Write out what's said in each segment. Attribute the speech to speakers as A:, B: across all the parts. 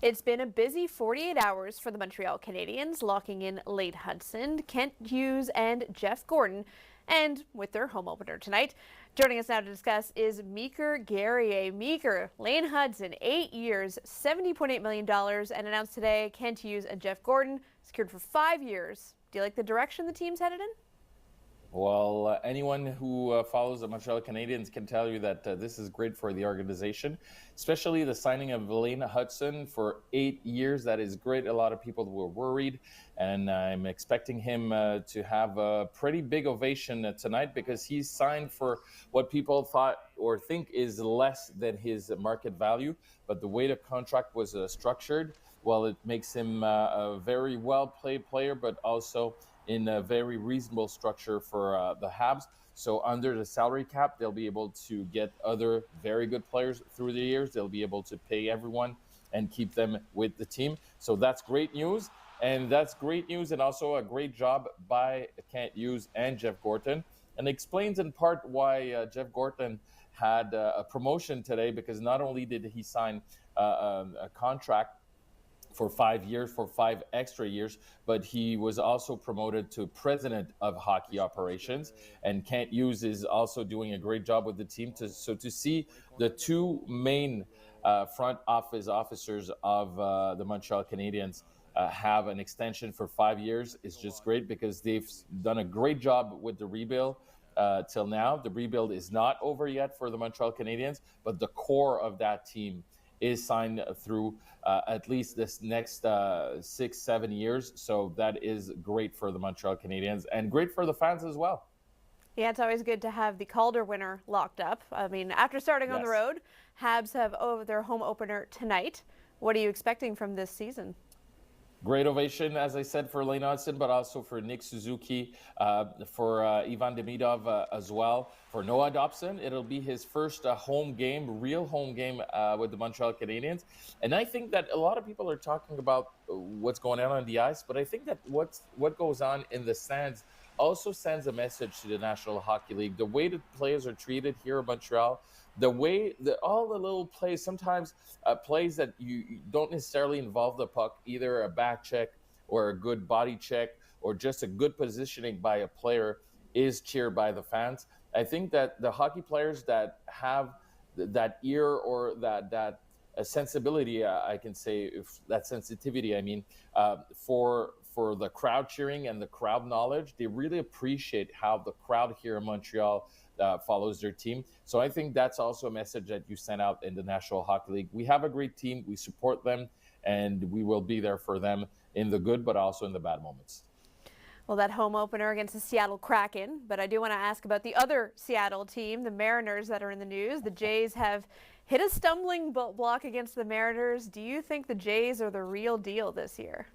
A: It's been a busy 48 hours for the Montreal Canadiens, locking in Lane Hudson, Kent Hughes, and Jeff Gordon, and with their home opener tonight. Joining us now to discuss is Meeker Guerrier. Meeker, Lane Hudson, 8 years, $70.8 million, and announced today Kent Hughes and Jeff Gordon secured for 5 years. Do you like the direction the team's headed in?
B: Well, anyone who follows the Montreal Canadiens can tell you that this is great for the organization, especially the signing of Lane Hudson for 8 years. That is great. A lot of people were worried, and I'm expecting him to have a pretty big ovation tonight because he's signed for what people thought or think is less than his market value. But the way the contract was structured, well, it makes him a very well-played player, but also in a very reasonable structure for the Habs. So under the salary cap, they'll be able to get other very good players through the years. They'll be able to pay everyone and keep them with the team. So that's great news. And that's great news and also a great job by Kent Hughes and Jeff Gordon. And explains in part why Jeff Gordon had a promotion today, because not only did he sign a contract for 5 years, for 5 extra years, but he was also promoted to president of hockey operations. And Kent Hughes is also doing a great job with the team. So to see the two main front office officers of the Montreal Canadiens have an extension for 5 years is just great, because they've done a great job with the rebuild till now. The rebuild is not over yet for the Montreal Canadiens, but the core of that team is signed through at least this next 6-7 years. So that is great for the Montreal Canadiens and great for the fans as well.
A: Yeah, it's always good to have the Calder winner locked up. I mean, after starting on the road, Habs have their home opener tonight. What are you expecting from this season?
B: Great ovation, as I said, for Lane Hudson, but also for Nick Suzuki, for Ivan Demidov as well. For Noah Dobson, it'll be his first home game, real home game with the Montreal Canadiens. And I think that a lot of people are talking about what's going on the ice, but I think that what goes on in the stands also sends a message to the National Hockey League. The way that players are treated here in Montreal, the way that all the little plays, sometimes plays that you don't necessarily involve the puck, either a back check or a good body check or just a good positioning by a player, is cheered by the fans. I think that the hockey players that have that ear or that sensibility, I can say, if that sensitivity, I mean, for the crowd cheering and the crowd knowledge, they really appreciate how the crowd here in Montreal follows their team. So I think that's also a message that you send out in the National Hockey League. We have a great team. We support them, and we will be there for them in the good, but also in the bad moments.
A: Well, that home opener against the Seattle Kraken, but I do want to ask about the other Seattle team, the Mariners, that are in the news. The Jays have hit a stumbling block against the Mariners. Do you think the Jays are the real deal this year?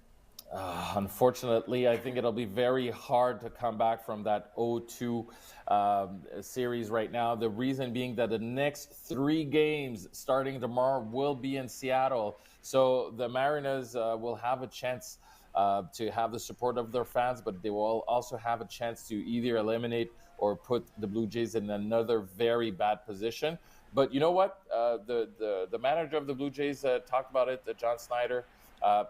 B: Unfortunately, I think it'll be very hard to come back from that 0-2 series right now. The reason being that the next 3 games starting tomorrow will be in Seattle. So the Mariners will have a chance to have the support of their fans, but they will also have a chance to either eliminate or put the Blue Jays in another very bad position. But you know what? The manager of the Blue Jays talked about it, John Snyder.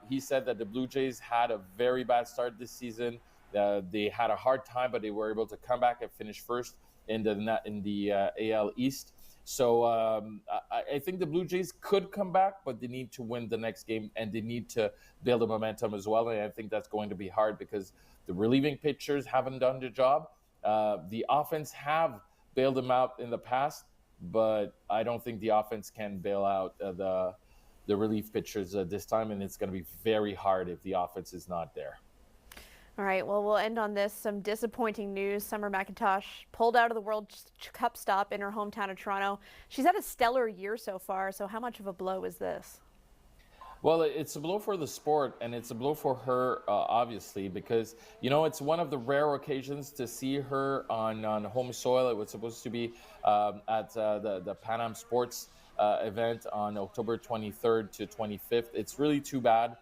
B: He said that the Blue Jays had a very bad start this season. They had a hard time, but they were able to come back and finish first in the AL East. So I think the Blue Jays could come back, but they need to win the next game, and they need to build a momentum as well. And I think that's going to be hard because the relieving pitchers haven't done the job. The offense have bailed them out in the past, but I don't think the offense can bail out the relief pitchers this time, and it's going to be very hard if the offense is not there.
A: All right, well, we'll end on this. Some disappointing news. Summer McIntosh pulled out of the World Cup stop in her hometown of Toronto. She's had a stellar year so far, so how much of a blow is this?
B: Well, it's a blow for the sport, and it's a blow for her, obviously, because, you know, it's one of the rare occasions to see her on home soil. It was supposed to be at the Pan Am Sports event on October 23rd to 25th. It's really too bad.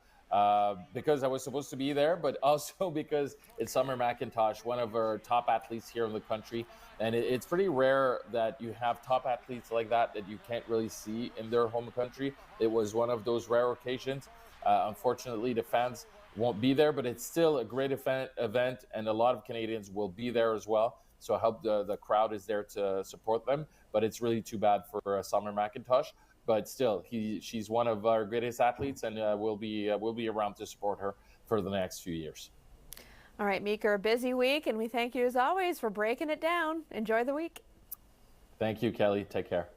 B: because I was supposed to be there, but also because it's Summer McIntosh, one of our top athletes here in the country. And it's pretty rare that you have top athletes like that you can't really see in their home country. It was one of those rare occasions. Unfortunately, the fans won't be there, but it's still a great event, and a lot of Canadians will be there as well. So I hope the crowd is there to support them. But it's really too bad for Summer McIntosh. But still, she's one of our greatest athletes, and we'll be around to support her for the next few years.
A: All right, Meeker, a busy week, and we thank you as always for breaking it down. Enjoy the week.
B: Thank you, Kelly. Take care.